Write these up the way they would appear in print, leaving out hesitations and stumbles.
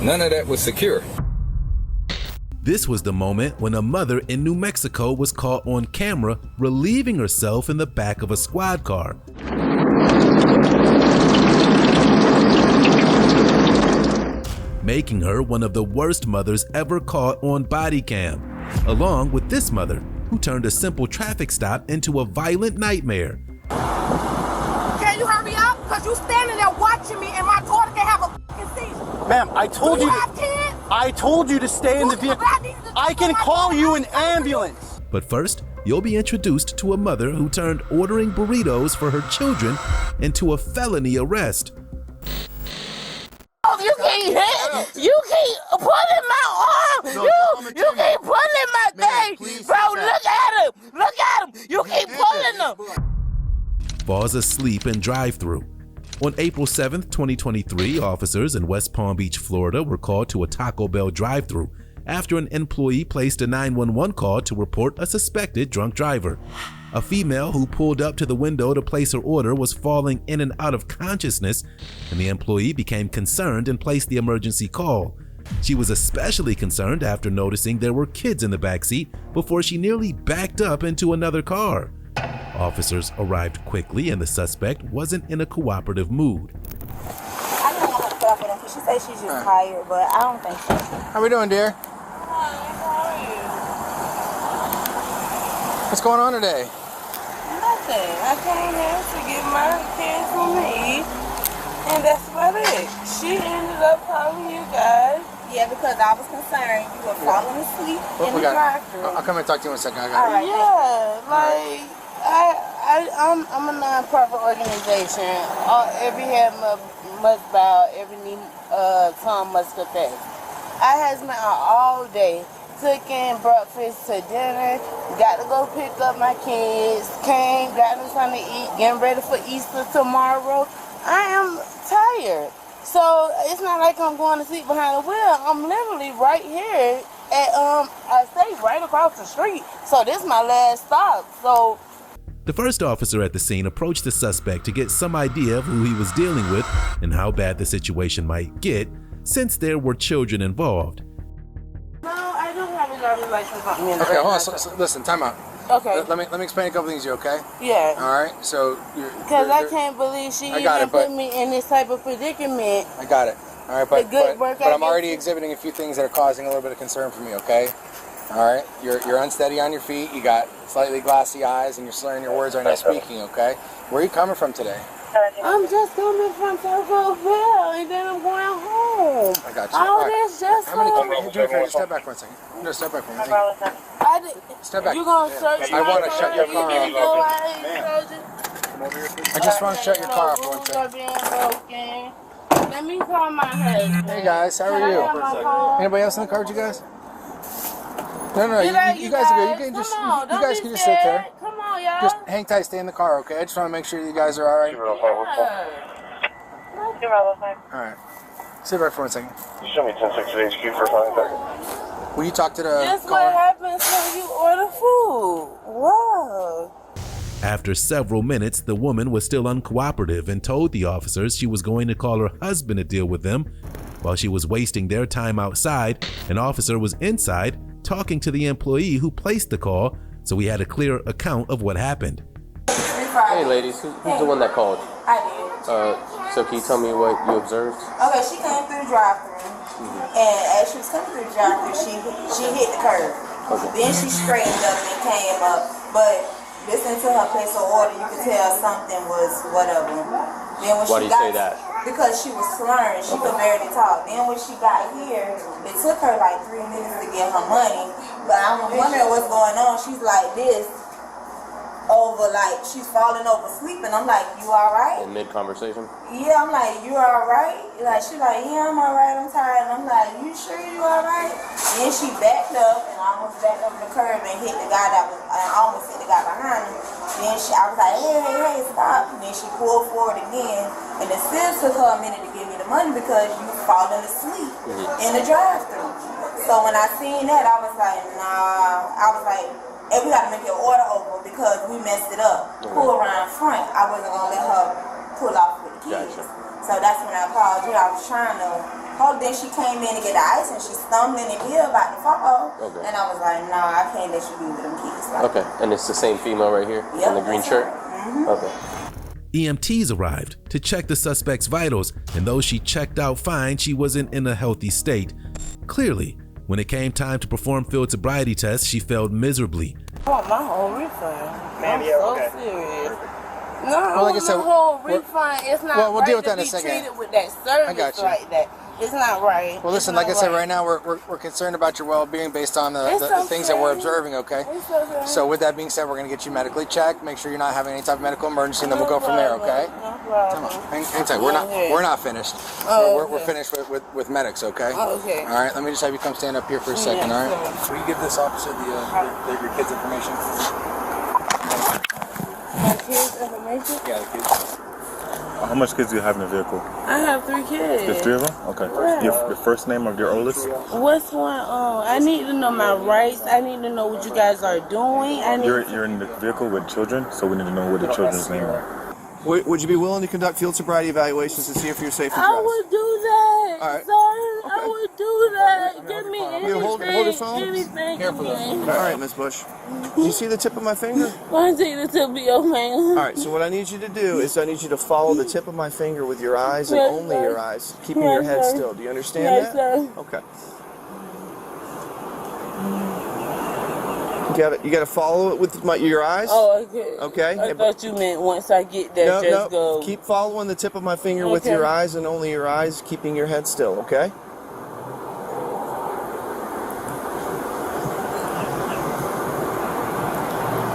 None of that was secure. This was the moment when a mother in New Mexico was caught on camera relieving herself in the back of a squad car. Making her one of the worst mothers ever caught on Bodycam, along with this mother who turned a simple traffic stop into a violent nightmare. Can you hurry up? Because you standing there watching me and my daughter can have a fucking seizure. Ma'am, I told you. I told you to stay in the vehicle. I can call you an ambulance. But first, you'll be introduced to a mother who turned ordering burritos for her children into a felony arrest. Oh, you can't hit. You keep pulling my arm. You keep pulling my thing. Bro, look at him. Look at him. You keep pulling them. Falls asleep in drive-thru. On April 7th, 2023, officers in West Palm Beach, Florida were called to a Taco Bell drive-thru after an employee placed a 911 call to report a suspected drunk driver. A female who pulled up to the window to place her order was falling in and out of consciousness, and the employee became concerned and placed the emergency call. She was especially concerned after noticing there were kids in the backseat before she nearly backed up into another car. Officers arrived quickly and the suspect wasn't in a cooperative mood. I don't want to put up with her because she says she's just tired, but I don't think so. How we doing, dear? Hi, how are you? What's going on today? Nothing. I came here to get my kids from me, and that's about it. She ended up calling you guys. Yeah, because I was concerned you were falling asleep in the drive-thru. I'll come and talk to you in a second. All right. Yeah, like I'm a non-profit organization. Every head must bow, every knee tongue must confess. I has been out all day, cooking breakfast to dinner, got to go pick up my kids, came, got them something to eat, getting ready for Easter tomorrow. I am tired. So it's not like I'm going to sleep behind the wheel. I'm literally right here at I stay right across the street. So this is my last stop. So the first officer at the scene approached the suspect to get some idea of who he was dealing with and how bad the situation might get, since there were children involved. no, I don't have a driver's license on me. Okay, hold on. So, listen, time out. Okay. Let me explain a couple things to you, okay? Yeah. All right. So Because I can't believe she even put me in this type of predicament. I got it. All right, but but I'm already exhibiting a few things that are causing a little bit of concern for me, okay? All right. You're unsteady on your feet. You got slightly glassy eyes, and you're slurring your words when you're speaking, okay? Where are you coming from today? I'm just coming from Taco Bell, and then I'm going home. I got you. All this just Jennifer, step back for a second. Just step back for a second. Step back. You gonna search I my want to car? shut your car You off. go ahead, I just want to shut your car off for 1 second. second. Let me call my husband. Hey guys, how are Can I have my you? phone? Anybody else in the car with you guys? No, you guys are good. You can just, Come on, you guys can just sit there. Come on, y'all. Just hang tight, stay in the car, okay? I just want to make sure you guys are all right. All right. Sit right for 1 second. Show me 1060 HQ for 5 seconds. Will you talk to the That's caller? what happens when you order food. Wow. After several minutes, the woman was still uncooperative and told the officers she was going to call her husband to deal with them. While she was wasting their time outside, an officer was inside talking to the employee who placed the call, so we had a clear account of what happened. Hey ladies, who's the one that called? I did. So can you tell me what you observed? Okay, she came through the drive-thru, and as she was coming through the drive-thru, she hit the curb. Okay. Then she straightened up and came up, but listening to her place of order, you could tell something was whatever. Then when Why do you say that? Because she was slurring, she could barely talk. Then when she got here, it took her like 3 minutes to get her money. But I'm wondering what's going on. She's like this, over like she's falling over sleeping. I'm like, you alright? In mid-conversation? Yeah, I'm like, you alright? Like, she like, yeah, I'm alright, I'm tired. I'm like, you sure you alright? Then she backed up and almost backed up the curb and hit the guy almost hit the guy behind him. Then I was like, hey, stop. And then she pulled forward again. And it still took her a minute to give me the money because you falling asleep in the drive-thru. So when I seen that, I was like, nah. I was like, hey, we gotta make your order over because we messed it up. Pull around front. I wasn't gonna let her pull off with the kids. Gotcha. So that's when I called you. I was trying to Then she came in to get the ice and she stumbling and here about to fall. Okay. And I was like, no, I can't let you be with them kids. Like, Okay, and it's the same female right here in the green shirt? Okay. EMTs arrived to check the suspect's vitals, and though she checked out fine, she wasn't in a healthy state. Clearly, when it came time to perform field sobriety tests, she failed miserably. I want my whole refund. Man, I'm yeah, so okay. serious. No, Well, like I said, my whole refund. It's not we'll right deal with that to in a second. be treated with that service got you. like that. It's not right. Well, listen, like I said, right now we're concerned about your well-being based on the things that we're observing, okay? It's okay. So with that being said, we're going to get you medically checked, make sure you're not having any type of medical emergency, and then we'll go from there, okay? No problem. Hang tight. We're not finished. We're finished with medics, okay? Okay. All right, let me just have you come stand up here for a second, all right? Will you give this officer your kid's information? My kids' information? Yeah, the kids. How much kids do you have in the vehicle? I have 3 kids. There's 3 of them? Okay. Yeah. Your first name of your oldest? What's going on? I need to know my rights. I need to know what you guys are doing. You're in the vehicle with children, so we need to know what the children's name are. Would you be willing to conduct field sobriety evaluations to see if you're safe to drive? I would do that. All right. Son, I would do that. Give me anything. hold your phone. Anything. Careful, Anything. All right, Miss Bush. Do you see the tip of my finger? I take the tip of your finger. All right, so what I need you to do is I need you to follow the tip of my finger with your eyes and Yes, only sir. your eyes, keeping Yes, your head sir. still. Do you understand Yes, that? sir. Okay. You got to follow it with your eyes. Oh, okay. Okay. I thought you meant once I get there, just go. Keep following the tip of my finger with your eyes and only your eyes, keeping your head still, okay?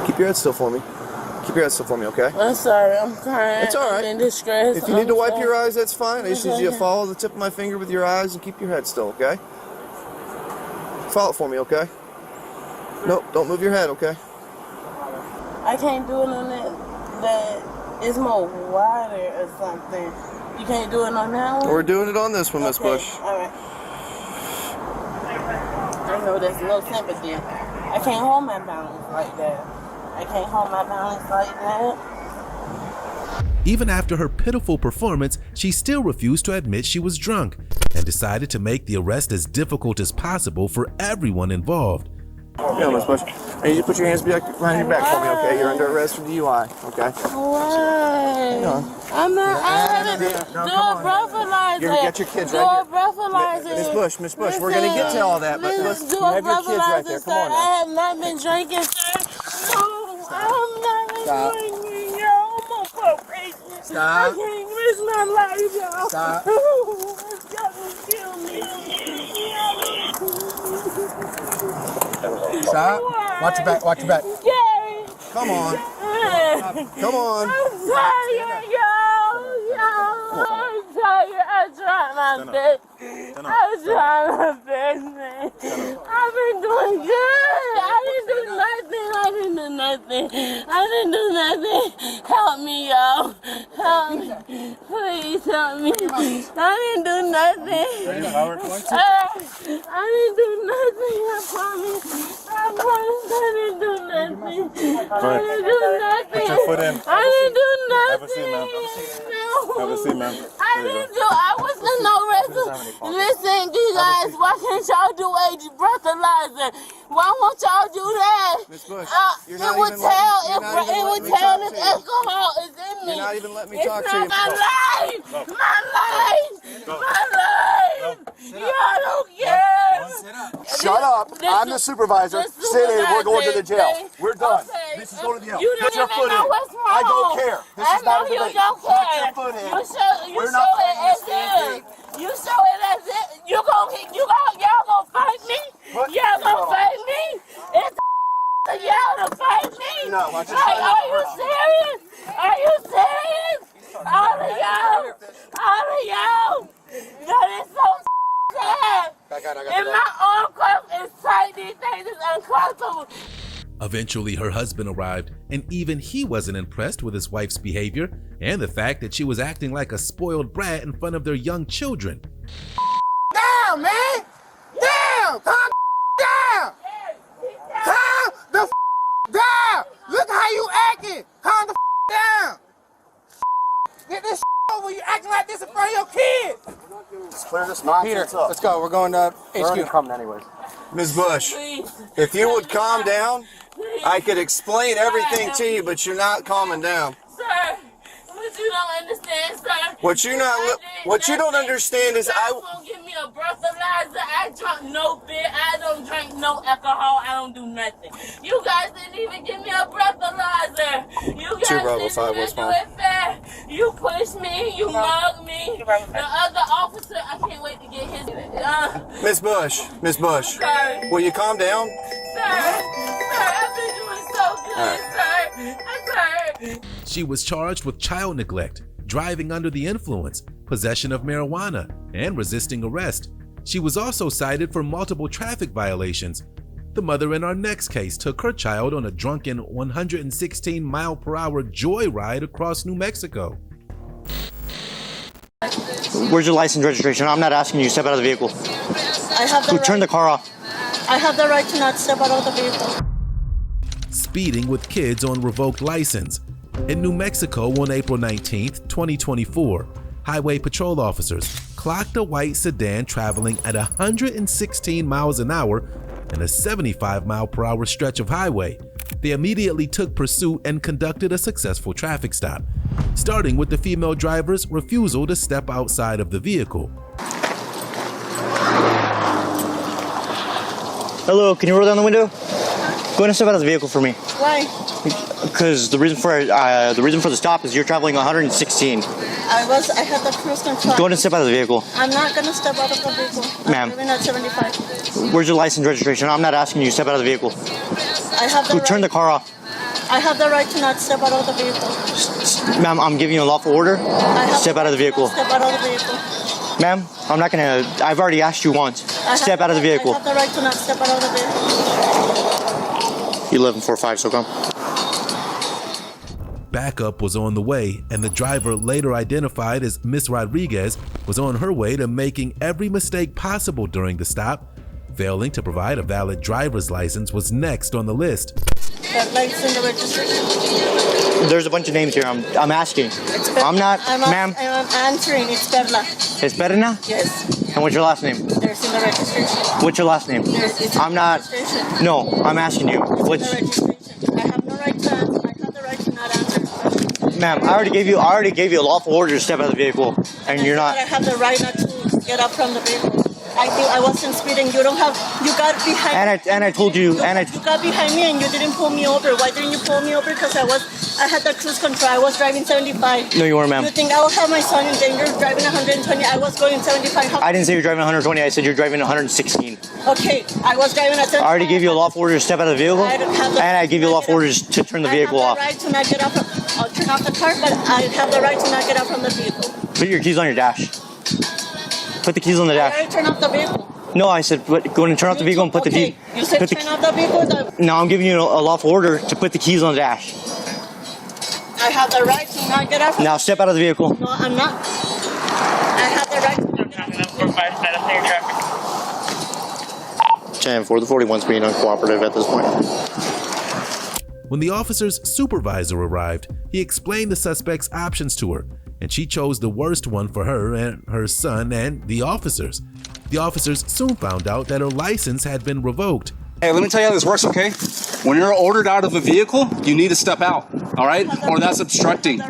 Keep your head still for me. Keep your head still for me, okay? I'm sorry, I'm crying. It's all right. I'm in distress. If you need to wipe sorry. your eyes, that's fine. I just need you to follow the tip of my finger with your eyes and keep your head still, okay? Follow it for me, okay? Nope, don't move your head, okay? I can't do it on that it's more wider or something. You can't do it on that one? We're doing it on this one, Miss Okay, Bush. all right. I know there's no sympathy. I can't hold my balance like that. I can't hold my balance like that. Even after her pitiful performance, she still refused to admit she was drunk and decided to make the arrest as difficult as possible for everyone involved. Yeah, Miss Bush. I need you to put your hands behind your back for me, okay? You're under arrest for DUI, okay? Why? I'm not. I haven't do a breathalyzer. You get your kids right Do a breathalyzer. Miss Bush, we're gonna get to all that, but Listen, do you a have your kids right there. breathalyzer, Come on sir. now. I have not been drinking, sir. No, I'm not Stop. drinking, yo. I'm on probation. Stop. I can't risk my life, yo. Stop. It's gonna kill me. Stop. Watch your back. Watch your back. Gary. Come on. Come on. I'm tired, yo. I'm tired. I tried my best. I tried my best, man. I've been doing good. I didn't do nothing. Help me, yo. Help me. Please help me. I didn't do nothing. I didn't do nothing. I promise. I didn't do nothing. I didn't do nothing. Put your foot in. I didn't do nothing. Have a seat, ma'am. No. Have a seat, ma'am. I didn't do. I was in no rescue. Listen, you guys, why can't y'all do a breathalyzer? Why won't y'all do that? Miss Bush, It you're not would even tell letting me if talk to you. alcohol is in me. You're not even letting me It's talk to you. not my life. My life. My life. Y'all don't care. Shut up. I'm the supervisor. Sit in. We're going to the jail. We're done. Okay. This is going to the jail. You Put don't your even foot know in. what's wrong. I don't care. This I is not know a you debate. don't Put care. your foot in. You show We're it not playing as this game. if. You show it as if. Y'all gonna fight me? Y'all gonna fight me? It's y'all to fight me? No, watch this. Are you serious? Are you serious? All of y'all. That is so sad. And my arm cuff is tight. These things is uncomfortable. Eventually, her husband arrived, and even he wasn't impressed with his wife's behavior and the fact that she was acting like a spoiled brat in front of their young children. Down, man. Down. Calm down. Calm the down. Look how you acting. Calm the down. Get this over. You acting like this in front of your kids. Let's clear this nonsense Peter, up. let's go. We're going to They're HQ. coming anyways. Ms. Bush, Please. if you would calm down, Please. I could explain everything to you, but you're not calming down. Sir, what you don't understand, sir. What you don't understand is I won't give me a breathalyzer. I drunk no beer. I don't drink no alcohol. I don't do nothing. You guys didn't even give me a breathalyzer. You guys 2 Bravo didn't 5 even West do Palm. it fair. You pushed me. You mugged me. The other officer, I can't wait to get his. Miss Bush, Sir. will you calm down? Sir, I've been doing so good, sir. Sir. She was charged with child neglect, driving under the influence, possession of marijuana, and resisting arrest. She was also cited for multiple traffic violations. The mother in our next case took her child on a drunken 116-mile-per-hour joyride across New Mexico. Where's your license registration? I'm not asking you to step out of the vehicle. I have the Turn the car off. I have the right to not step out of the vehicle. Speeding with kids on revoked license. In New Mexico on April 19, 2024, highway patrol officers clocked a white sedan traveling at 116 miles an hour in a 75-mile-per-hour stretch of highway. They immediately took pursuit and conducted a successful traffic stop, starting with the female driver's refusal to step outside of the vehicle. Hello, can you roll down the window? Go ahead and step out of the vehicle for me. Why? Because the reason for the stop is you're traveling 116. I had the cruise control. Go ahead and step out of the vehicle. I'm not gonna step out of the vehicle. Ma'am. I'm driving at 75. Where's your license registration? I'm not asking you to step out of the vehicle. I have the Turn the car off. I have the right to not step out of the vehicle. Ma'am, I'm giving you a lawful order. Step out of the vehicle. Step out of the vehicle. Ma'am, I'm not gonna. I've already asked you once. Step out of the vehicle. I have the right to not step out of the vehicle. 1145, so come. Backup was on the way, and the driver, later identified as Miss Rodriguez, was on her way to making every mistake possible during the stop. Failing to provide a valid driver's license was next on the list. That light's in the registration. There's a bunch of names here. I'm asking. I'm not, ma'am. I'm answering. It's Perla. It's Perna? Yes. And what's your last name? There's in the registration. What's your last name? I'm not. No, I'm asking you. What's? I have no right to answer. I have the right to not answer. Ma'am, I already gave you a lawful order to step out of the vehicle, and you're not. I have the right not to get up from the vehicle. I think I wasn't speeding. You don't have. You got behind. And I told you. You got behind me and you didn't pull me over. Why didn't you pull me over? Because I had the cruise control. I was driving 75. No, you weren't, ma'am. You think I will have my son in danger driving 120? I was going 75. I didn't say you're driving 120. I said you're driving 116. Okay, I was driving at 75. I already gave you a lawful order to step out of the vehicle, and I gave you a lawful order to turn the vehicle off. I have the right to not get off. I'll turn off the car, but I have the right to not get out from the vehicle. Put your keys on your dash. Put the keys on the dash. I turn off the vehicle. No, I said go and turn off the vehicle and put the keys. You said turn off the vehicle. No, I'm giving you a lawful order to put the keys on the dash. I have the right to not get out. Now step out of the vehicle. No, I'm not. I have the right to not get out. 10-4, the 41's being uncooperative at this point. When the officer's supervisor arrived, he explained the suspect's options to her, and she chose the worst one for her and her son and the officers. The officers soon found out that her license had been revoked. Hey, let me tell you how this works, okay? When you're ordered out of a vehicle, you need to step out, all right? Or that's obstructing.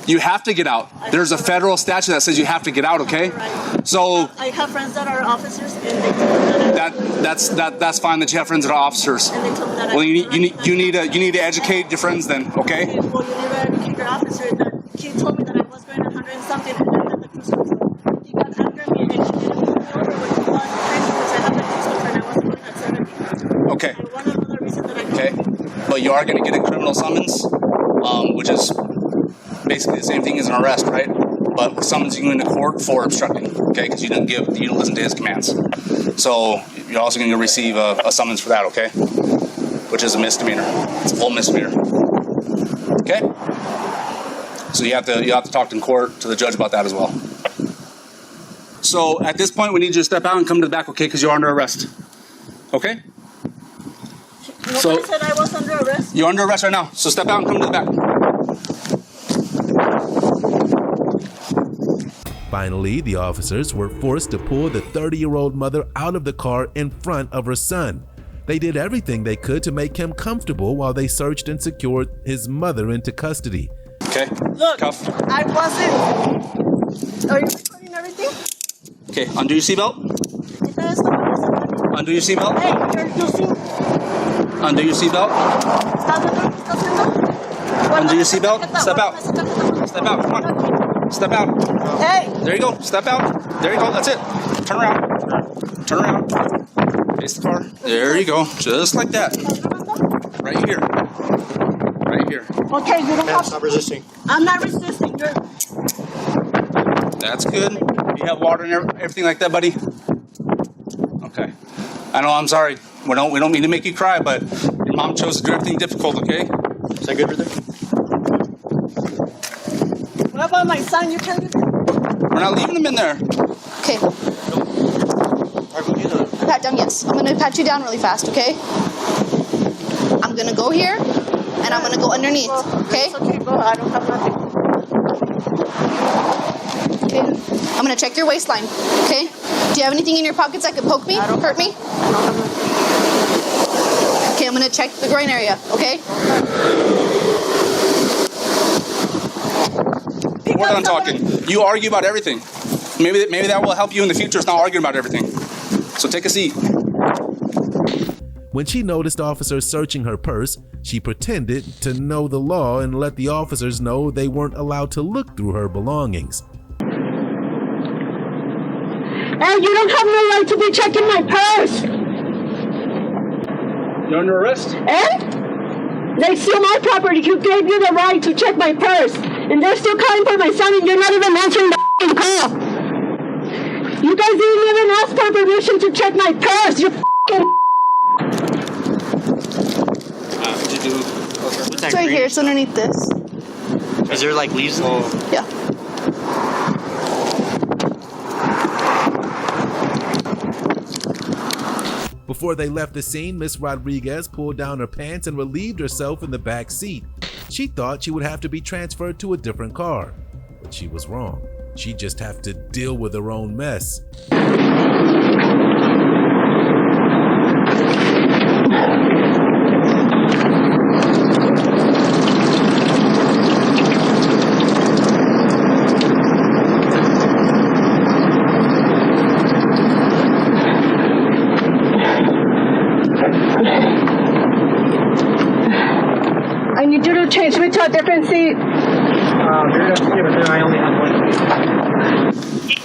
You have to get out. There's a federal statute that says you have to get out, okay? So I have friends that are officers, and they told me that's fine that you have friends that are officers. And they told me that well, you need to educate your friends then, okay? Well, you need to educate your officer. He told me that I was going 100 and something, and then the cruise control. He got after me, and he didn't pull me over with the law behind me, which I have the cruise control, and I was going at 70. Okay. And one other reason that I Okay. But you are going to get a criminal summons, which is basically the same thing as an arrest, right? But summons you into court for obstructing, okay? Because you didn't listen to his commands. So you're also going to receive a summons for that, okay? Which is a misdemeanor. It's a full misdemeanor. Okay? So you have to talk in court to the judge about that as well. So at this point, we need you to step out and come to the back, okay? Because you're under arrest. Okay? Nobody said I was under arrest. You're under arrest right now. So step out and come to the back. Finally, the officers were forced to pull the 30-year-old mother out of the car in front of her son. They did everything they could to make him comfortable while they searched and secured his mother into custody. Okay. Look, Cuff. I wasn't. Are you recording everything? Okay, undo your seatbelt. Undo your seatbelt. Hey, you're using. Undo your seatbelt. Undo your seatbelt. Step out. Step out. Come on. Step out. Hey. There you go. Step out. There you go. That's it. Turn around. Turn around. Face the car. There you go. Just like that. Right here. Right here. Okay, you don't have. Stop resisting. I'm not resisting. You're. That's good. You have water and everything like that, buddy? Okay. I know, I'm sorry. We don't mean to make you cry, but your mom chose to do everything difficult, okay? Is that good for them? What about my son? You can't. We're not leaving him in there. Okay. Pat down, yes. I'm going to pat you down really fast, okay? I'm going to go here, and I'm going to go underneath, okay? It's okay, go. I don't have nothing. Okay. I'm going to check your waistline, okay? Do you have anything in your pockets that could poke me, hurt me? Okay, I'm going to check the groin area, okay? We're done talking. You argue about everything. Maybe that will help you in the future. It's not arguing about everything. So take a seat. When she noticed officers searching her purse, she pretended to know the law and let the officers know they weren't allowed to look through her belongings. Hey, you don't have no right to be checking my purse. You're under arrest? Eh? They steal my property. You gave me the right to check my purse. And they're still calling for my son and you're not even answering the call. You guys didn't even ask for permission to check my purse. You What'd you do? What's that It's right here. It's underneath this. Is there like leaves? Yeah. Before they left the scene, Miss Rodriguez pulled down her pants and relieved herself in the back seat. She thought she would have to be transferred to a different car, but she was wrong. She'd just have to deal with her own mess. I need you to change me to a different seat. I only have one.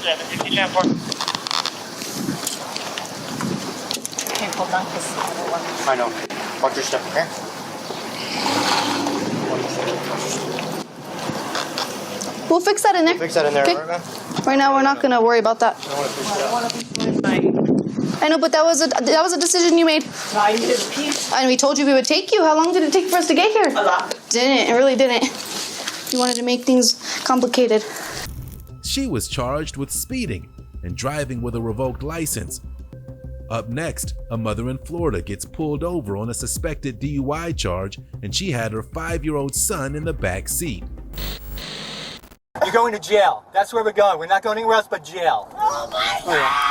760 Channel 4. Okay, hold on. I know. Watch your step, okay? We'll fix that in there. Fix that in there, okay? Right now, we're not going to worry about that. I know, but that was a decision you made. No, I needed peace. And we told you we would take you. How long did it take for us to get here? A lot. Didn't. It really didn't. You wanted to make things complicated. She was charged with speeding and driving with a revoked license. Up next, a mother in Florida gets pulled over on a suspected DUI charge, and she had her 5-year-old son in the back seat. You're going to jail. That's where we're going. We're not going anywhere else but jail. Oh my God!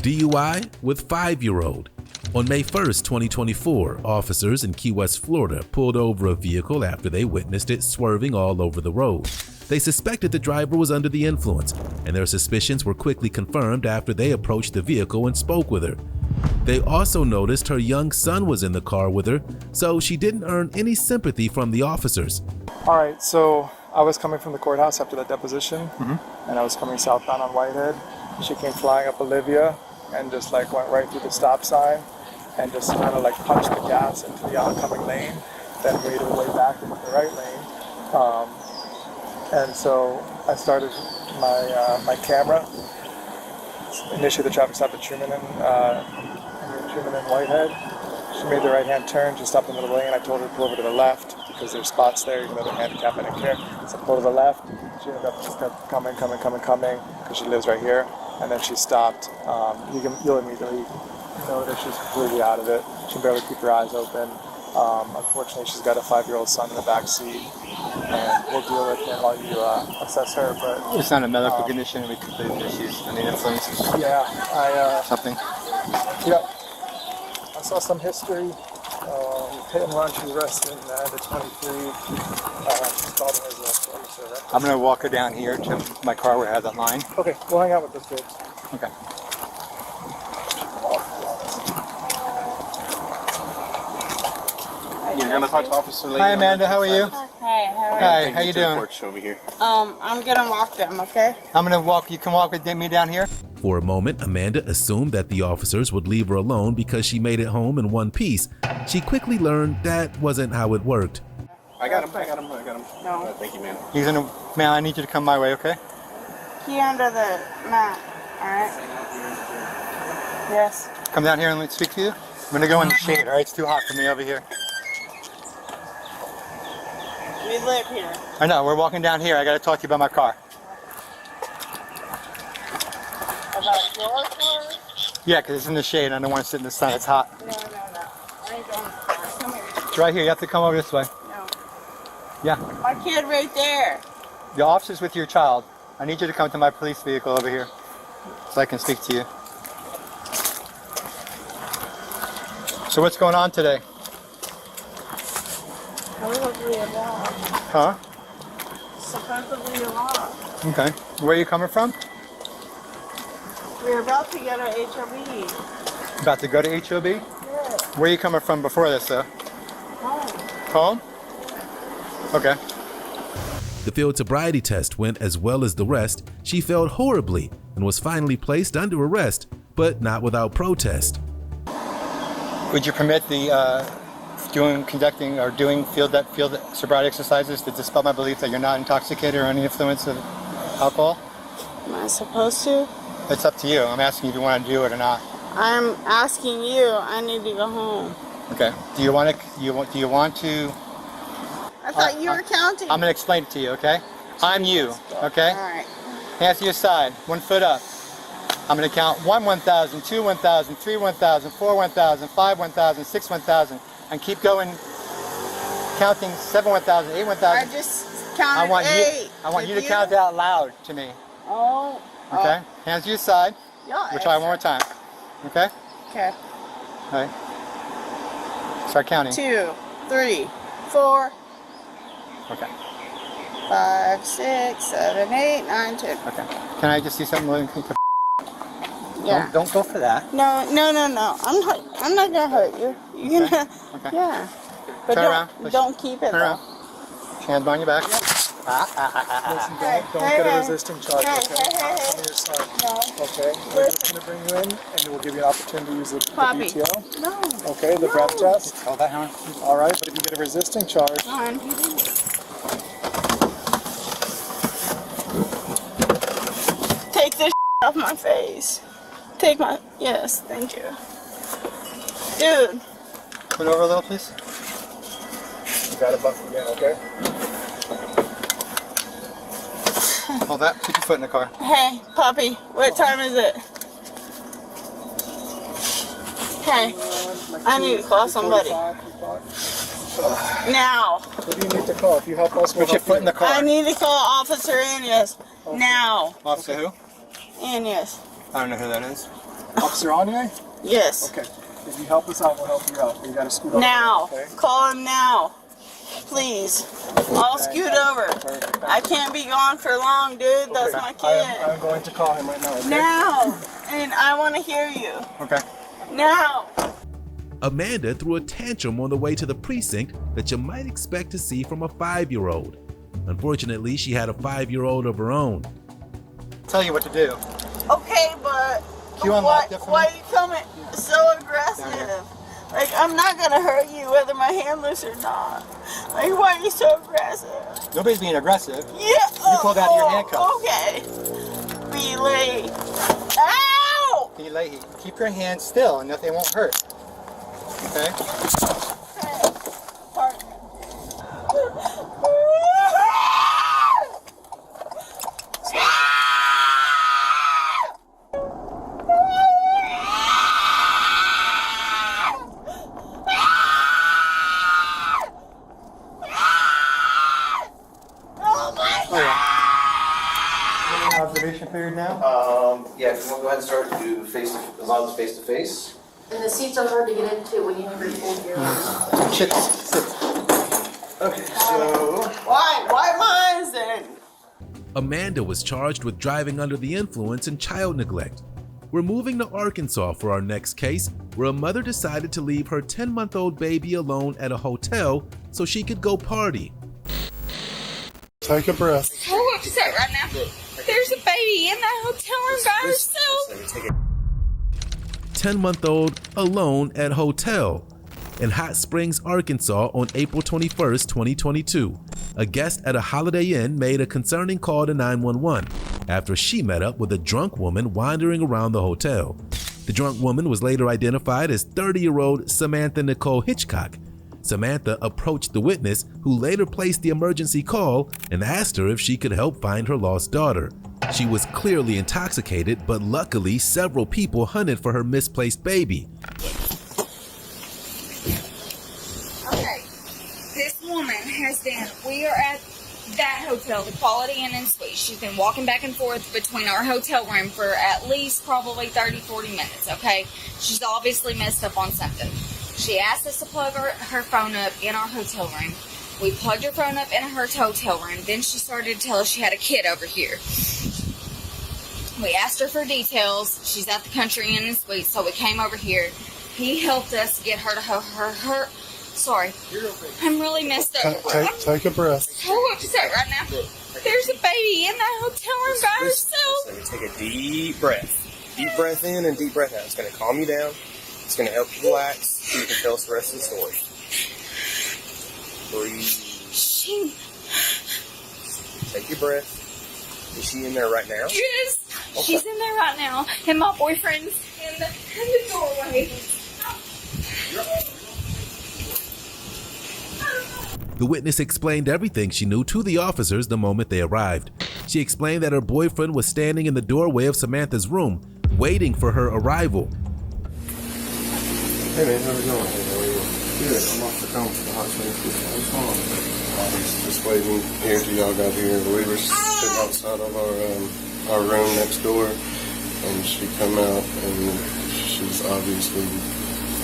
DUI with 5-year-old. On May 1st, 2024, officers in Key West, Florida pulled over a vehicle after they witnessed it swerving all over the road. They suspected the driver was under the influence, and their suspicions were quickly confirmed after they approached the vehicle and spoke with her. They also noticed her young son was in the car with her, so she didn't earn any sympathy from the officers. All right, so I was coming from the courthouse after that deposition, and I was coming southbound on Whitehead. She came flying up Olivia and just like went right through the stop sign and just kind of like punched the gas into the oncoming lane, then made her way back into the right lane. And so I started my camera. Initially the traffic stop at Truman and Whitehead. She made the right-hand turn, she stopped in the middle of the lane. I told her to pull over to the left because there's spots there, even though they're handicapped, I didn't care. So I pulled to the left. She ended up just kept coming, because she lives right here. And then she stopped. You'll immediately know that she's completely out of it. She can barely keep her eyes open. Unfortunately, she's got a 5-year-old son in the back seat, and we'll deal with him while while you assess her, but... It's not a medical condition. We could believe that she's under the influence. Yeah, Something. Yeah. I saw some history. Hit and run, she was arrested in the 23. She's called as a service. I'm going to walk her down here to my car where I have that line. Okay, we'll hang out with those kids. Okay. Hi, Amanda. How are you? Hey, how are Hi. How you doing? Over here. I'm gonna walk them, okay? I'm going to walk. You can walk with me down here. For a moment, Amanda assumed that the officers would leave her alone because she made it home in one piece. She quickly learned that wasn't how it worked. I got him. No. Thank you, man. He's in a... Man, I need you to come my way, okay? Key under the mat, alright? Yes. Come down here and let's speak to you. I'm going to go in the shade, all right? It's too hot for me over here. We live here. I know. We're walking down here. I got to talk to you about my car. About your car? Yeah, because it's in the shade. I don't want to sit in the sun. It's hot. No. I ain't going far. Come here. It's right here. You have to come over this way. No. Yeah. My kid right there. The officer's with your child. I need you to come to my police vehicle over here so I can speak to you. So what's going on today? Supposedly a law. Huh? Supposedly a law. Okay. Where are you coming from? We're about to get our HOB. About to go to HOB? Yeah. Where are you coming from before this, though? Home. Home? Okay. The field sobriety test went as well as the rest. She failed horribly and was finally placed under arrest, but not without protest. Would you permit the conducting field sobriety exercises to dispel my belief that you're not intoxicated or under influence of alcohol? Am I supposed to? It's up to you. I'm asking you if you want to do it or not. I'm asking you. I need to go home. Okay. Do you want to? I thought you were counting. I'm gonna explain it to you. Okay. I'm you. Okay. All right. Hands to your side. 1 foot up. I'm gonna count 1, 1,000, 2, 1,000, 3, 1,000, 4, 1,000, 5, 1,000, 6, 1,000, and keep going. Counting 7, 1,000, 8, 1,000. I just counted 8. I want you to count out loud to me. Oh. Okay. Hands to your side. Yeah. We'll try one more time. Okay. Okay. All right. Start counting. 2, 3, 4. Okay. 5, 6, 7, 8, 9, 10. Okay. Can I just see something really quick? Yeah. Don't go for that. No. I'm not gonna hurt you. You're gonna. Okay. Yeah. But Turn around. don't keep it. Turn around. Hands behind your back. Listen, don't get a resisting charge, okay? I'm on your side. No. Okay, we're just going to bring you in, and we'll give you an opportunity to use the BTO. No. Okay, the breath test. Hold that, Helen. All right, but if you get a resisting charge... Take this off my face. Take my... Yes, thank you. Dude. Put over a little, please. You got to buff again, okay? Hold that. Keep your foot in the car. Hey, Poppy, what time is it? Hey, I need to call somebody. Now. Who do you need to call? If you help us, we'll put your foot in the car. I need to call Officer Anias. Okay. Now. Officer who? Anias. I don't know who that is. Officer Anya? Yes. Okay. If you help us out, we'll help you out. You got to scoot over. Now. Okay? Call him now. Please. I'll scoot over. Perfect. I can't be gone for long, dude. That's my kid. I'm going to call him right now, okay? Now. And I want to hear you. Okay. Now. Amanda threw a tantrum on the way to the precinct that you might expect to see from a 5-year-old. Unfortunately, she had a 5-year-old of her own. Tell you what to do. Okay, but why are you coming so aggressive? Like, I'm not gonna hurt you whether my hand loose or not. Like, why are you so aggressive? Nobody's being aggressive. Yeah. You pulled out your handcuffs. Okay. Belay. Ow! Belay. Keep your hands still and they won't hurt. Okay? Hey, partner. Oh my Observation period now? Yeah, if you want to go ahead and start, do face to, as long as it's face to face. And the seats are hard to get into when you have your full gear on. Sit. Okay, so Why mine then? Amanda was charged with driving under the influence and child neglect. We're moving to Arkansas for our next case, where a mother decided to leave her 10-month-old baby alone at a hotel so she could go party. take a breath. So upset right now. There's a baby in that hotel room by herself. 10-month-old alone at hotel. In Hot Springs, Arkansas on April 21st, 2022. A guest at a Holiday Inn made a concerning call to 911 after she met up with a drunk woman wandering around the hotel. The drunk woman was later identified as 30-year-old Samantha Nicole Hitchcock. Samantha approached the witness, who later placed the emergency call and asked her if she could help find her lost daughter. She was clearly intoxicated, but luckily several people hunted for her misplaced baby. Okay, this woman has been, we are at that hotel, the Quality Inn and Suite. She's been walking back and forth between our hotel room for at least probably 30-40 minutes, okay? She's obviously messed up on something. She asked us to plug her phone up in our hotel room. We plugged her phone up in her hotel room. Then she started to tell us she had a kid over here. We asked her for details. She's at the Country Inn and Suite, so we came over here. He helped us get her to her. Sorry, I'm really messed up. Take a breath. So upset right now. There's a baby in that hotel room by herself. Take a deep breath. Deep breath in and deep breath out. It's going to calm you down. It's going to help you relax. So you can tell us the rest of the story. Breathe. Take your breath. Is she in there right now? Yes, okay. She's in there right now, and my boyfriend's in the doorway. The witness explained everything she knew to the officers the moment they arrived. She explained that her boyfriend was standing in the doorway of Samantha's room, waiting for her arrival. Hey man, how's it going? Hey, how are you? Good. I'm off the phone for the Hot Springs. What's going on? Just waiting here till y'all got here. We were sitting outside of our room next door, and she come out, and she's obviously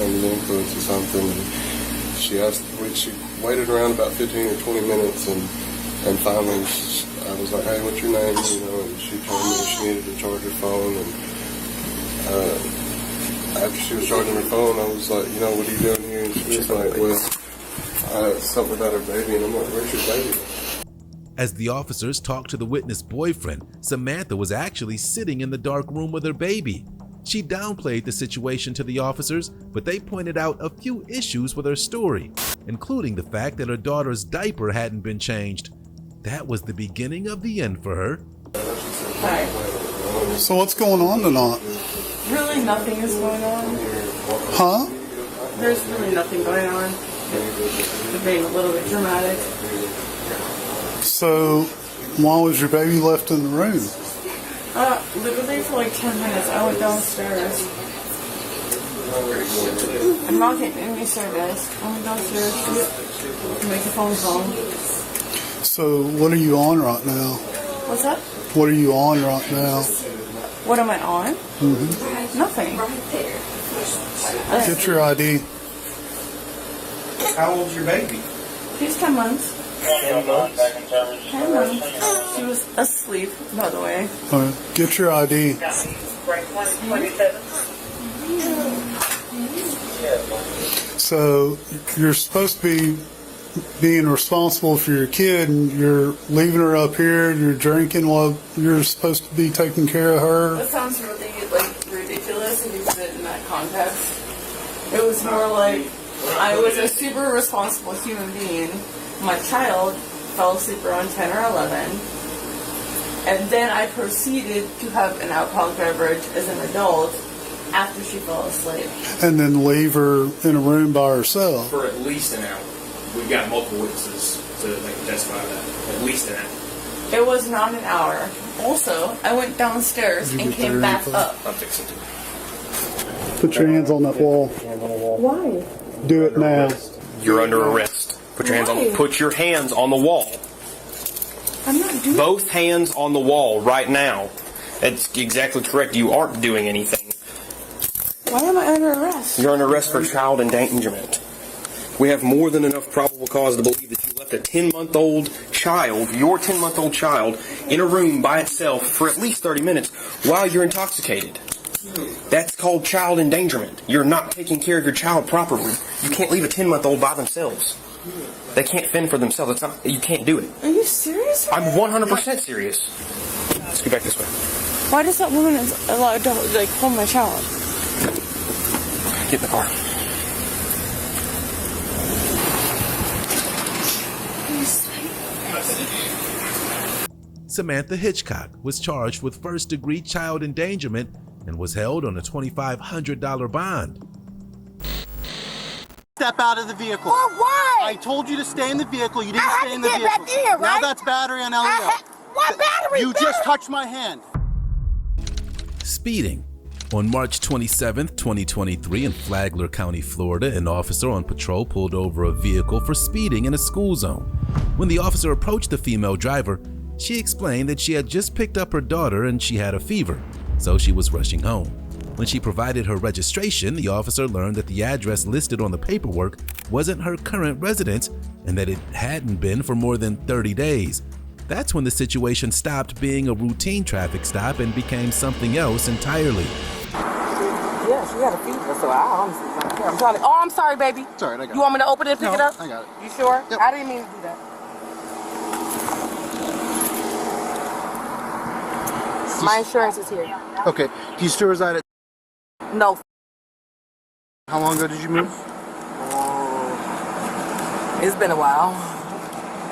under the influence of something. And she waited around about 15 or 20 minutes, and finally I was like, hey, what's your name? You know, and she told me she needed to charge her phone, and after she was charging her phone, I was like, you know, what are you doing here? And she was like, well, something about her baby. And I'm like, where's your baby? As the officers talked to the witness' boyfriend, Samantha was actually sitting in the dark room with her baby. She downplayed the situation to the officers, but they pointed out a few issues with her story, including the fact that her daughter's diaper hadn't been changed. That was the beginning of the end for her. Hi. So what's going on tonight? Really nothing is going on. Huh? There's really nothing going on. You're being a little bit dramatic. So why was your baby left in the room? Literally for like 10 minutes. I went downstairs. I'm not getting any service. I went downstairs to make a phone call. So what are you on right now? What's that? What are you on right now? What am I on? Mm-hmm. Nothing. Get your ID. How old's your baby? She's 10 months. 10 months. 10 months. She was asleep, by the way. All right. Get your ID. So you're supposed to be being responsible for your kid, and you're leaving her up here, and you're drinking while you're supposed to be taking care of her. That sounds really ridiculous if you put it in that context. It was more like I was a super responsible human being. My child fell asleep around 10 or 11, and then I proceeded to have an alcoholic beverage as an adult after she fell asleep. And then leave her in a room by herself. For at least an hour. We've got multiple witnesses to testify to that. At least an hour. It was not an hour. Also, I went downstairs and came back up. I'm fixing to. Put your hands on that wall. Why? Do it now. You're under arrest. Put your hands on the wall. I'm not doing. Both hands on the wall right now. That's exactly correct. You aren't doing anything. Why am I under arrest? You're under arrest for child endangerment. We have more than enough probable cause to believe that you left a 10-month-old child, your 10-month-old child, in a room by itself for at least 30 minutes while you're intoxicated. That's called child endangerment. You're not taking care of your child properly. You can't leave a 10-month-old by themselves. They can't fend for themselves. It's not, you can't do it. Are you serious? I'm 100% serious. Let's go back this way. Why does that woman allow to like hold my child? Get in the car. Samantha Hitchcock was charged with first-degree child endangerment and was held on a $2,500 bond. Step out of the vehicle. For what? I told you to stay in the vehicle. You didn't stay in the vehicle. I had to get back in, right? Now that's battery on LEO. What battery? You just touched my hand. Speeding. On March 27, 2023, in Flagler County, Florida, an officer on patrol pulled over a vehicle for speeding in a school zone. When the officer approached the female driver, she explained that she had just picked up her daughter and she had a fever, so she was rushing home. When she provided her registration, the officer learned that the address listed on the paperwork wasn't her current residence and that it hadn't been for more than 30 days. That's when the situation stopped being a routine traffic stop and became something else entirely. Yeah, she had a fever, so I honestly don't care. I'm trying to. Oh, I'm sorry, baby. It's all right, I got it. You want me to open it and pick it up? I got it. You sure? Yep. I didn't mean to do that. My insurance is here. Okay. Do you still reside at? No. How long ago did you move? It's been a while.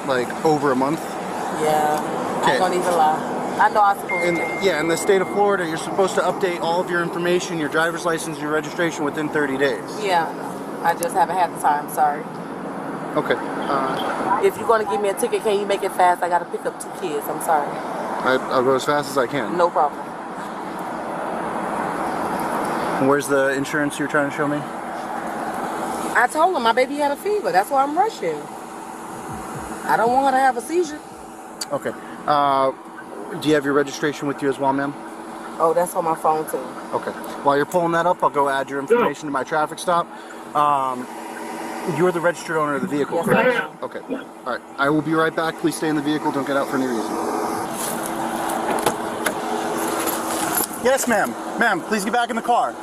Like over a month? Yeah. Okay. I don't even lie. I know I'm supposed to. Yeah, in the state of Florida, you're supposed to update all of your information, your driver's license, your registration within 30 days. Yeah. I just haven't had the time. Sorry. Okay. If you're going to give me a ticket, can you make it fast? I got to pick up 2 kids. I'm sorry. I'll go as fast as I can. No problem. And where's the insurance you're trying to show me? I told him my baby had a fever. That's why I'm rushing. I don't want her to have a seizure. Okay. Do you have your registration with you as well, ma'am? Oh, that's on my phone too. Okay. While you're pulling that up, I'll go add your information to my traffic stop. You're the registered owner of the vehicle, Yes, correct? I am. Okay. All right. I will be right back. Please stay in the vehicle. Don't get out for any reason. Yes, ma'am. Ma'am, please get back in the car.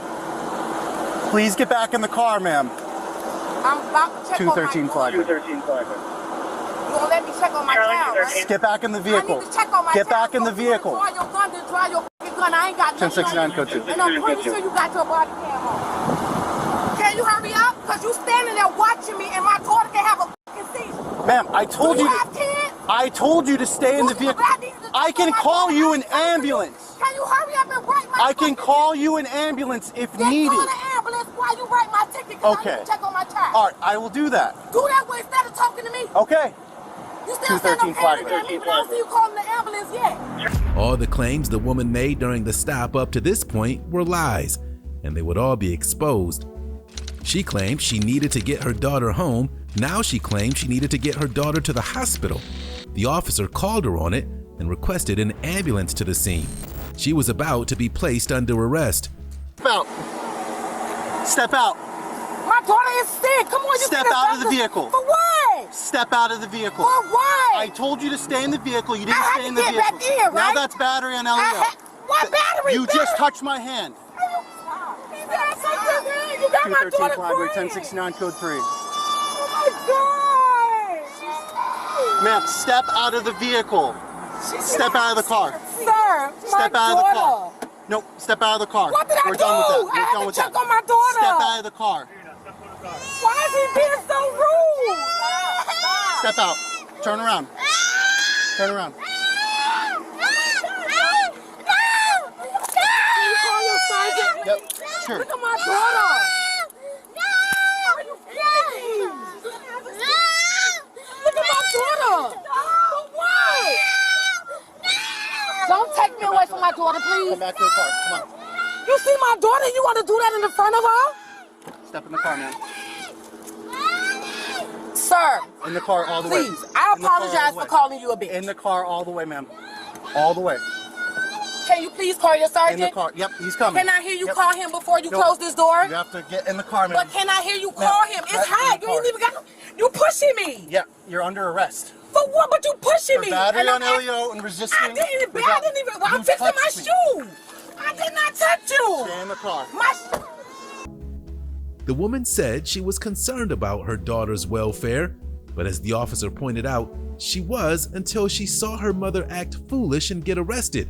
Please get back in the car, ma'am. I'm about to check 213 on my Flagler. 213 Flagler. You won't let me check on my child, right? Get back in the vehicle. I need to check on my Get child. back in the vehicle. Draw your gun, then draw your gun. I ain't got nothing 1069 code 2. And I'm pretty sure you got your body cam on. Can you hurry up? Because you standing there watching me and my daughter can have a fucking seizure. Ma'am, I told you. I told you to stay in the vehicle. I can call you an ambulance. Can you hurry up and write my I can call you an ambulance if Then needed. call an ambulance while you write my ticket because I Okay. need to check on my child. All right, I will do that. Do that way instead of talking to me. Okay. You still stand up 213 Flagler. but I don't see you calling the ambulance yet. All the claims the woman made during the stop up to this point were lies, and they would all be exposed. She claimed she needed to get her daughter home. Now she claims she needed to get her daughter to the hospital. The officer called her on it and requested an ambulance to the scene. She was about to be placed under arrest. Step out. Step out. My daughter is sick. Come on, you Step can out of the adopt her. vehicle. For what? Step out of the vehicle. For what? I told you to stay in the vehicle. You didn't I had stay in to the get vehicle. back in, Now right? that's battery on LEO. What battery? You just touched my hand. You got my 213 daughter Flagler, crying. 1069 code 3. Oh my God. Ma'am, step out of the vehicle. Step out of the car. Sir, Step out of the car. No, step out of the car. What did I We're do? done with that. I We're had done to with check that. on my daughter. Step out of the car. Why is he being so rude? Step out. Turn around. Turn around. Can you call your sergeant? Yep, sure. Look at my daughter. Look at my daughter. For what? Don't take me away from my daughter, please. Come back to the car. Come on. You see my daughter? You want to do that in the front of her? Step in the car, man. Sir. In the car all the way. Please, I apologize for calling you a bitch. In the car all the way, ma'am. All the way. Can you please call your sergeant? In the car. Yep, he's coming. Can I hear you call him before you close this door? You have to get in the car, ma'am. But can I hear you call him? It's hot. You ain't even got. You pushing me. Yeah, you're under arrest. For what? But you pushing me. For battery on LEO and resisting. I didn't even. Well, I'm fixing my shoe. I did not touch you. Stay in the car. The woman said she was concerned about her daughter's welfare, but as the officer pointed out, she was until she saw her mother act foolish and get arrested.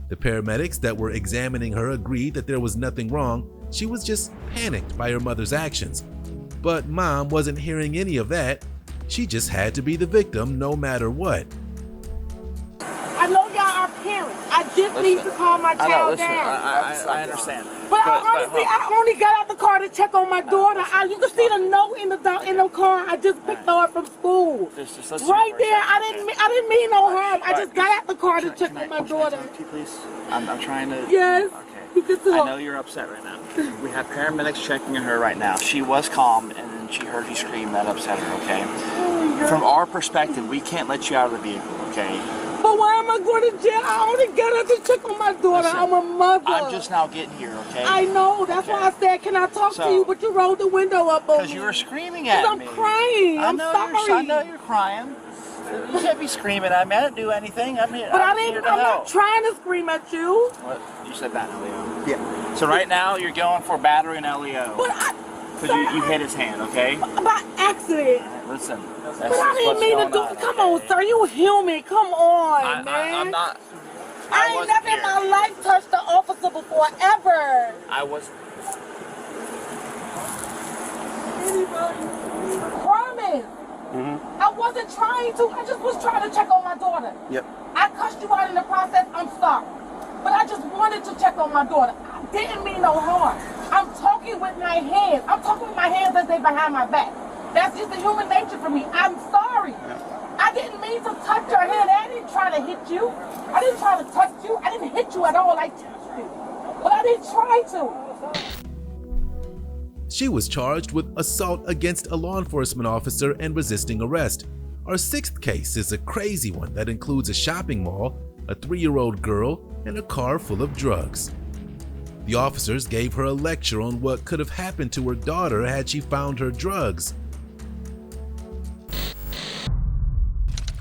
The paramedics that were examining her agreed that there was nothing wrong. She was just panicked by her mother's actions. But Mom wasn't hearing any of that. She just had to be the victim no matter what. I know y'all are parents. I just need to calm my child down. I understand. But honestly, I only got out the car to check on my daughter. You can see the note in the car. I just picked her up from school. Right there. I didn't mean no harm. I just got out the car to check on my daughter. Please, I'm trying to. Yes. Okay. I know you're upset right now. We have paramedics checking on her right now. She was calm, and then she heard you scream. That upset her. Okay. From our perspective, we can't let you out of the vehicle. Okay. But why am I going to jail? I only got out to check on my daughter. Listen, I'm a mother. I'm just now getting here, okay? I know. That's why I said, can I talk to you? But you rolled the window up on me. Because you were screaming at me. I'm crying. I'm sorry. I know you're crying. You can't be screaming at me. I didn't do anything. I'm here to I'm help. not trying to scream at you. What? You said that, LEO. Yeah. So right now, you're going for battery and LEO. Because you hit his hand, okay? By accident. Listen. But I didn't mean to do it. Come on, sir. You human. Come on, man. I'm not. I ain't never in my life touched an officer before, ever. I was. Promise. I wasn't trying to. I just was trying to check on my daughter. Yep. I cussed you out in the process. I'm sorry. But I just wanted to check on my daughter. I didn't mean no harm. I'm talking with my hands. I'm talking with my hands as they behind my back. That's just the human nature for me. I'm sorry. I didn't mean to touch your hand. I didn't try to hit you. I didn't try to touch you. I didn't hit you at all. I touched you. But I didn't try to. She was charged with assault against a law enforcement officer and resisting arrest. Our sixth case is a crazy one that includes a shopping mall, a 3-year-old girl, and a car full of drugs. The officers gave her a lecture on what could have happened to her daughter had she found her drugs.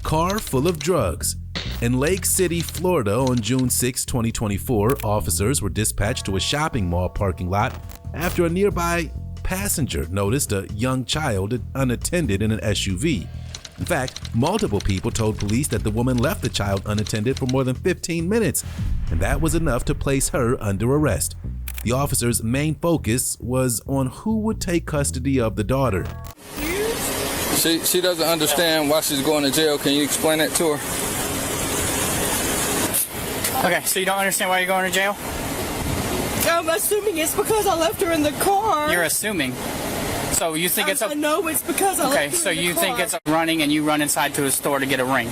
Car full of drugs. In Lake City, Florida on June 6, 2024, officers were dispatched to a shopping mall parking lot after a nearby passenger noticed a young child unattended in an SUV. In fact, multiple people told police that the woman left the child unattended for more than 15 minutes, and that was enough to place her under arrest. The officers' main focus was on who would take custody of the daughter. She doesn't understand why she's going to jail. Can you explain that to her? Okay, so you don't understand why you're going to jail? I'm assuming it's because I left her in the car. You're assuming. So you think it's a... No, it's because I left her in the car. Okay, so you think it's running and you run inside to a store to get a ring?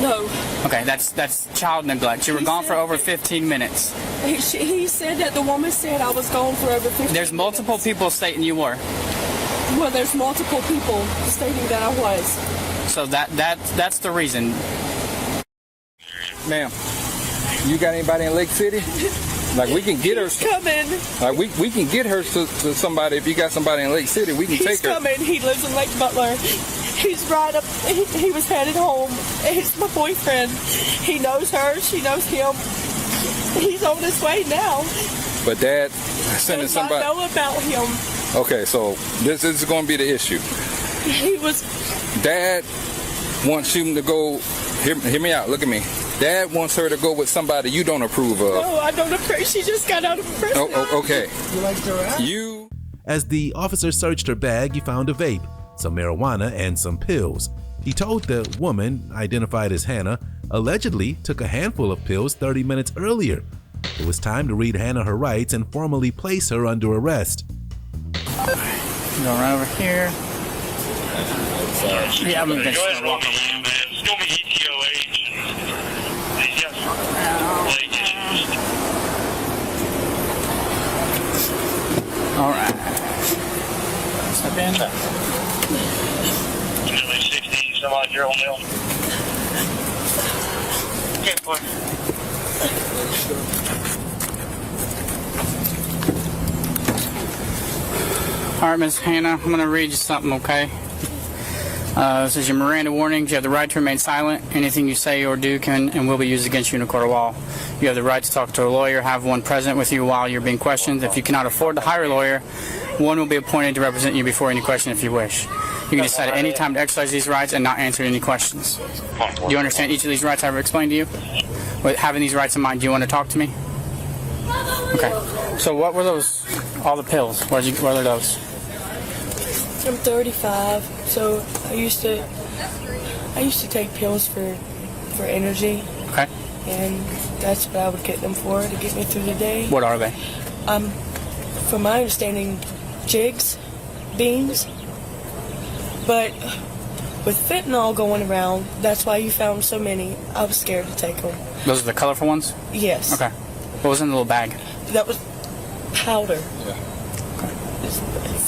No. Okay, that's child neglect. You were gone for over 15 minutes. He said that the woman said I was gone for over 15 minutes. There's multiple people stating you were. Well, there's multiple people stating that I was. So that's the reason. Ma'am, you got anybody in Lake City? Like we can get her. He's coming. Like we can get her to somebody. If you got somebody in Lake City, we can take her. He's coming. He lives in Lake Butler. He's right up. He was headed home. He's my boyfriend. He knows her. She knows him. He's on his way now. But Dad sending somebody. I know about him. Okay, so this is going to be the issue. He was. Dad wants you to go. Hear me out. Look at me. Dad wants her to go with somebody you don't approve of. No, I don't approve. She just got out of prison. Oh, okay. You liked her ass? You. As the officer searched her bag, he found a vape, some marijuana, and some pills. He told the woman, identified as Hannah, allegedly took a handful of pills 30 minutes earlier. It was time to read Hannah her rights and formally place her under arrest. Go right over here. Yeah, I'm gonna just walk around. It's gonna be ETOH. He's got leg issues. All right. Step in. Nearly 60 some odd year old male. Okay, boy. All right, Miss Hannah, I'm going to read you something, okay? This is your Miranda warnings. You have the right to remain silent. Anything you say or do can and will be used against you in a court of law. You have the right to talk to a lawyer, have one present with you while you're being questioned. If you cannot afford to hire a lawyer, one will be appointed to represent you before any question if you wish. You can decide at any time to exercise these rights and not answer any questions. Do you understand each of these rights I've explained to you? With having these rights in mind, do you want to talk to me? Okay. So what were those, all the pills? What are those? I'm 35, so I used to take pills for energy. Okay. And that's what I would get them for, to get me through the day. What are they? From my understanding, jigs, beans. But with fentanyl going around, that's why you found so many. I was scared to take them. Those are the colorful ones? Yes. Okay. What was in the little bag? That was powder. Yeah.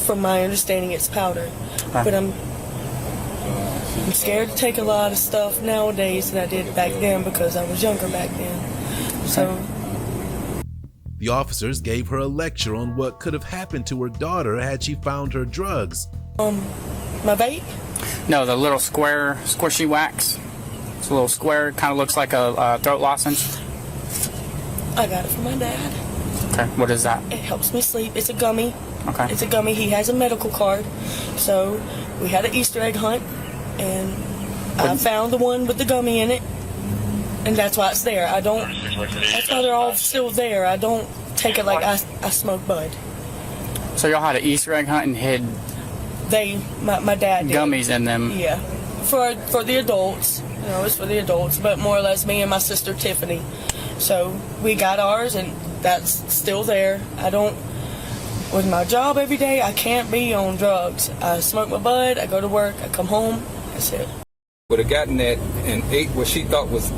From my understanding, it's powder. Okay. But I'm scared to take a lot of stuff nowadays than I did back then because I was younger back then. So The officers gave her a lecture on what could have happened to her daughter had she found her drugs. My vape? No, the little square squishy wax. It's a little square, kind of looks like a throat lozenge. I got it from my dad. Okay, what is that? It helps me sleep. It's a gummy. Okay. It's a gummy. He has a medical card. So we had an Easter egg hunt, and I found the one with the gummy in it, and that's why it's there. I don't. That's why they're all still there. I don't take it like I smoke bud. So y'all had an Easter egg hunt and hid my dad did. Gummies in them. Yeah, for the adults. You know, it's for the adults, but more or less me and my sister Tiffany. So we got ours, and that's still there. I don't. With my job every day, I can't be on drugs. I smoke my bud, I go to work, I come home, that's it. Would have gotten that and ate what she thought was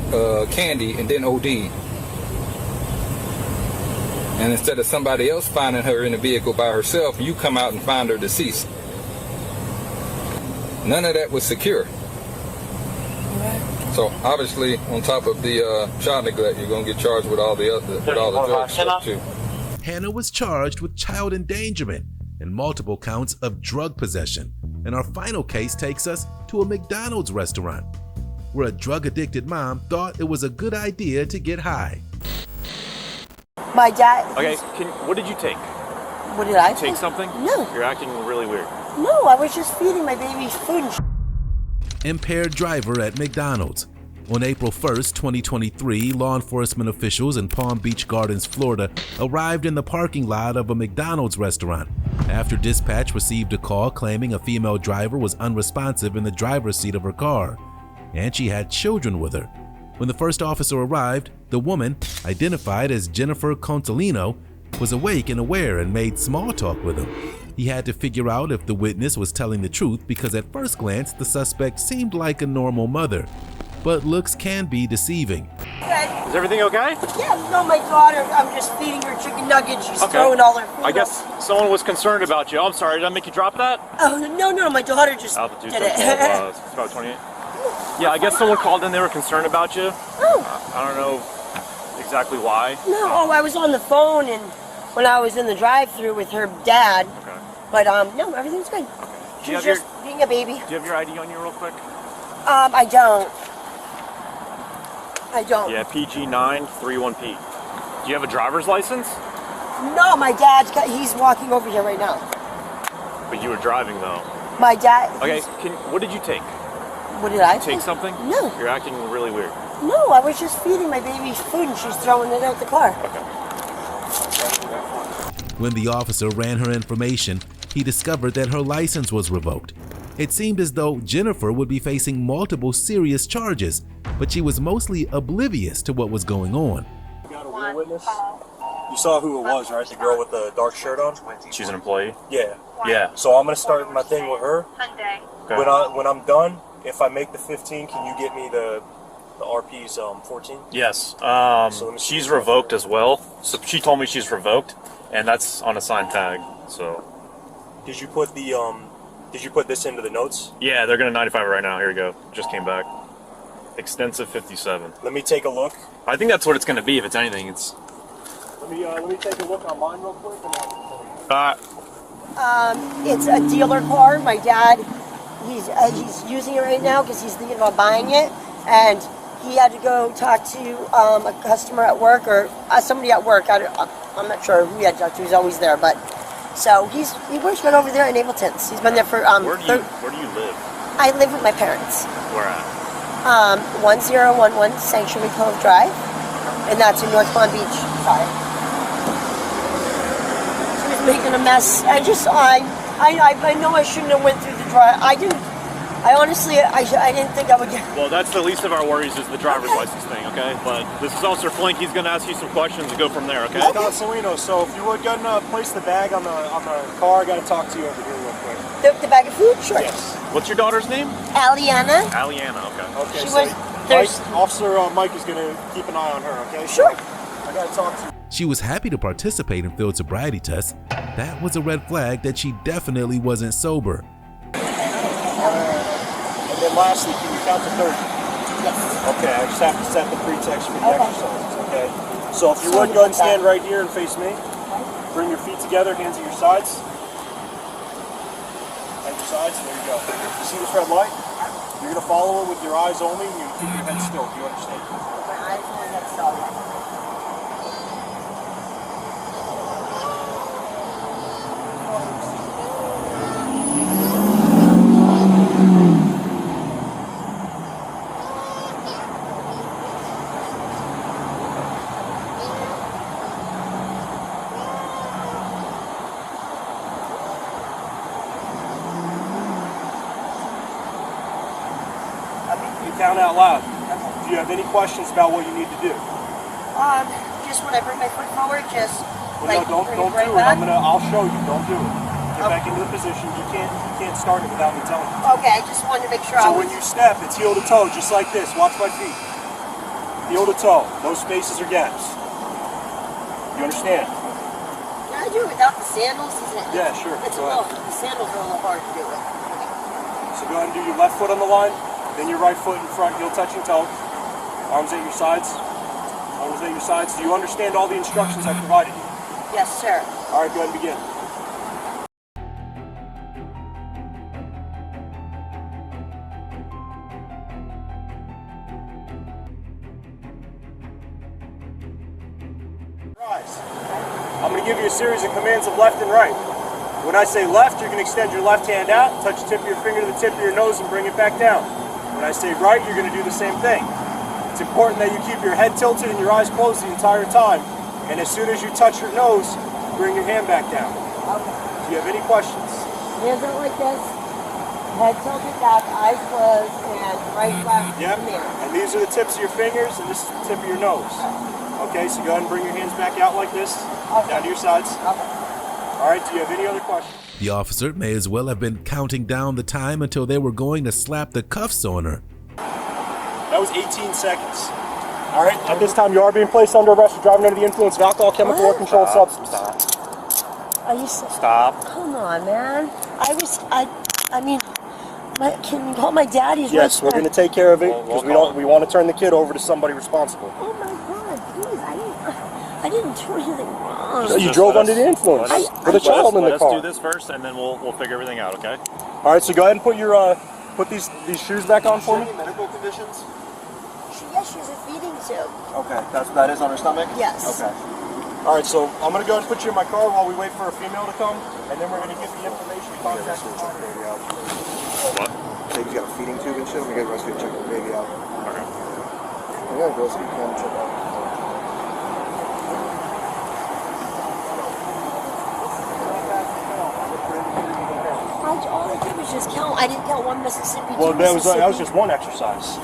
candy and then OD'd. And instead of somebody else finding her in the vehicle by herself, you come out and find her deceased. None of that was secure. Right. So obviously, on top of the child neglect, you're going to get charged with all the drug stuff too. Hannah was charged with child endangerment and multiple counts of drug possession. And our final case takes us to a McDonald's restaurant, where a drug-addicted mom thought it was a good idea to get high. My dad... Okay, what did you take? What did I take? Something? No. You're acting really weird. No, I was just feeding my baby food. Impaired driver at McDonald's. On April 1st, 2023, law enforcement officials in Palm Beach Gardens, Florida, arrived in the parking lot of a McDonald's restaurant after dispatch received a call claiming a female driver was unresponsive in the driver's seat of her car, and she had children with her. When the first officer arrived, the woman, identified as Jennifer Contalino, was awake and aware and made small talk with him. He had to figure out if the witness was telling the truth because at first glance, the suspect seemed like a normal mother. But looks can be deceiving. Is everything okay? Yeah, no, my daughter, I'm just feeding her chicken nuggets. She's throwing all her food. I guess someone was concerned about you. I'm sorry, did I make you drop that? Oh, no, my daughter just Altitude did it. it's about 28. Yeah, I guess someone called in, they were concerned about you. Oh. I don't know exactly why. No, I was on the phone and when I was in the drive-thru with her dad. Okay. But, no, everything's good. She's just being a baby. Do you have your ID on you real quick? I don't. Yeah, PG931P. Do you have a driver's license? No, my he's walking over here right now. But you were driving though. My dad. Okay, what did you take? What did I take? Something? No. You're acting really weird. No, I was just feeding my baby food and she's throwing it out the car. Okay. When the officer ran her information, he discovered that her license was revoked. It seemed as though Jennifer would be facing multiple serious charges, but she was mostly oblivious to what was going on. You got a real witness? You saw who it was, right? The girl with the dark shirt on? She's an employee? Yeah. Yeah. So I'm going to start my thing with her. Okay. When I'm done, if I make the 15, can you get me the RP's 14? Yes. She's revoked as well. So she told me she's revoked, and that's on a signed tag. So. Did you put the Did you put this into the notes? Yeah, they're gonna 95 it right now. Here we go. Just came back. Extensive 57. Let me take a look. I think that's what it's gonna be. If it's anything, it's. Let me take a look on mine real quick. It's a dealer car. My dad, he's using it right now because he's thinking about buying it, and he had to go talk to a customer at work or somebody at work. I'm not sure who he had to talk to. He's always there, but so he works right over there in Ableton's. He's been there for Where do you live? I live with my parents. Where at? 1011 Sanctuary Cove Drive, and that's in North Palm Beach. Sorry. She was making a mess. I know I shouldn't have went through the drive. I honestly didn't think I would get. Well, that's the least of our worries is the driver's license thing, okay? But this is Officer Flink. He's going to ask you some questions and go from there, okay? Consolino, so if you would go and place the bag on the car, I got to talk to you over here real quick. The bag of food? Sure. Yes. What's your daughter's name? Aliana. Aliana, okay. Okay, She so was- Officer Mike is going to keep an eye on her, okay? Sure. I got to talk to you. She was happy to participate in field sobriety tests. That was a red flag that she definitely wasn't sober. And then lastly, can you count to 30? Yes. Okay, I just have to set the pretext for the exercises, okay? So if you would, go ahead and stand right here and face me. Bring your feet together, hands at your sides. At your sides, there you go. You see this red light? You're going to follow it with your eyes only, and you keep your head still. Do you understand? My eyes and my head still. Count out loud. Do you have any questions about what you need to do? Just when I bring my foot forward, just Well, like no, bring don't it right do it. back. I'll show you. Don't do it. Get back into the position. You can't start it without me telling you. Okay, I just wanted to make sure. So when you step, it's heel to toe, just like this. Watch my feet. Heel to toe. Those spaces are gaps. You understand? Can I do it without the sandals? Yeah, sure. It's Go ahead. the sandals are a little hard to do it. So go ahead and do your left foot on the line, then your right foot in front, heel touching toe. Arms at your sides. Arms at your sides. Do you understand all the instructions I provided you? Yes, sir. All right, go ahead and begin. Rise. I'm going to give you a series of commands of left and right. When I say left, you can extend your left hand out, touch the tip of your finger to the tip of your nose and bring it back down. When I say right, you're going to do the same thing. It's important that you keep your head tilted and your eyes closed the entire time. And as soon as you touch your nose, bring your hand back down. Do you have any questions? Hands out like this, head tilted back, eyes closed, and right, left, Yep. and there. And these are the tips of your fingers, and this is the tip of your nose. Okay, so go ahead and bring your hands back out like this, down to your sides. All right, do you have any other questions? The officer may as well have been counting down the time until they were going to slap the cuffs on her. That was 18 seconds. All right, at this time you are being placed under arrest for driving under the influence of alcohol, chemical, or controlled substance. Are you Stop. Come on, man. I mean, can you call my dad? He's Yes, right we're there. going to take care of it because we want to turn the kid over to somebody responsible. Oh my God, please! I didn't do anything wrong. So you drove under the influence with a child in the car. Let's do this first, and then we'll figure everything out, okay? All right, so go ahead and put your put these shoes back on for me. Medical conditions? Yes, she has a feeding tube. Okay, that is on her stomach? Yes. Okay. All right, so I'm going to go ahead and put you in my car while we wait for a female to come, and then we're going to get the information. Contact the car. What? Baby's got a feeding tube and shit. We got to go check the baby out. Okay. We got to go so we can check out. All I did was just count. I didn't count one Mississippi. Well, two that was Mississippi. just one exercise.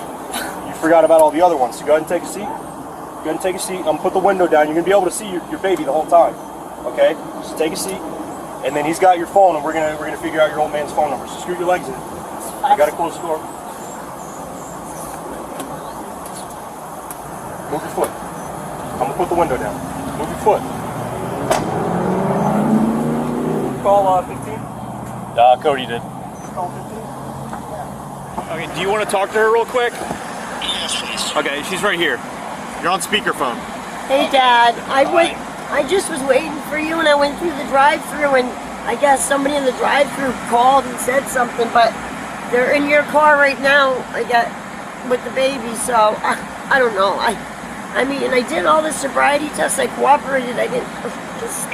You forgot about all the other ones. So go ahead and take a seat. Go ahead and take a seat. I'm going to put the window down. You're going to be able to see your baby the whole time. Okay? So take a seat. And then he's got your phone, and we're gonna figure out your old man's phone number. So scoot your legs in. You got to close the door. Move your foot. I'm going to put the window down. Move your foot. Call 15. Cody did. Okay, do you want to talk to her real quick? Yes, please. Okay, she's right here. You're on speakerphone. Hey, Dad. I just was waiting for you, and I went through the drive-thru, and I guess somebody in the drive-thru called and said something, but they're in your car right now. I got with the baby, so I don't know. I mean, and I did all the sobriety tests. I cooperated. I didn't just.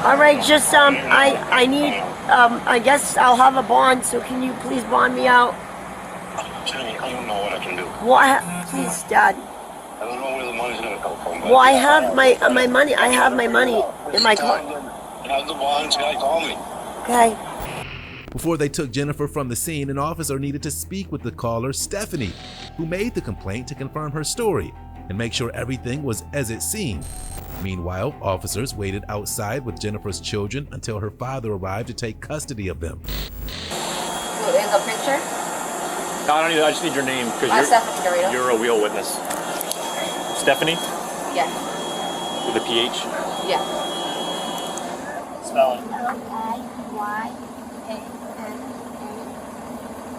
All right, just I need. I guess I'll have a bond. So can you please bond me out? I don't know what I can do. Well, please, Dad. I don't know where the money's gonna come from. Well, I have my money. I have my money in my car. Have the bonds guy call me. Okay. Before they took Jennifer from the scene, an officer needed to speak with the caller, Stephanie, who made the complaint to confirm her story and make sure everything was as it seemed. Meanwhile, officers waited outside with Jennifer's children until her father arrived to take custody of them. So in the picture? No, I don't need. I just need your name because Stephanie Dorito. you're a real witness. Stephanie Yeah. with a PH. Yeah. Spell it.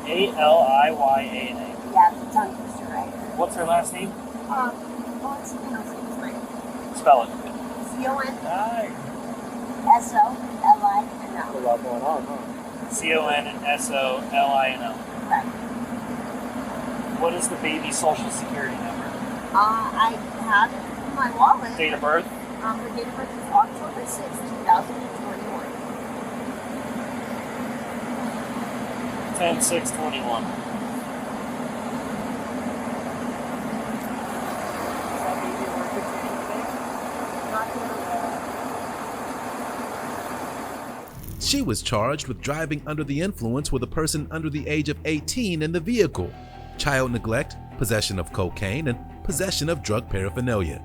A-L-I-Y-A-N-A. Yeah, tongue twister, right? What's her last name? What's Spell it. C-O-N-S-O-L-I-N-O. A lot going on, huh? C-O-N-S-O-L-I-N-O. Right. What is the baby's social security number? I have it in my wallet. Date of birth? The date of birth is October 6, 2021. 10/6/21. She was charged with driving under the influence with a person under the age of 18 in the vehicle, child neglect, possession of cocaine, and possession of drug paraphernalia.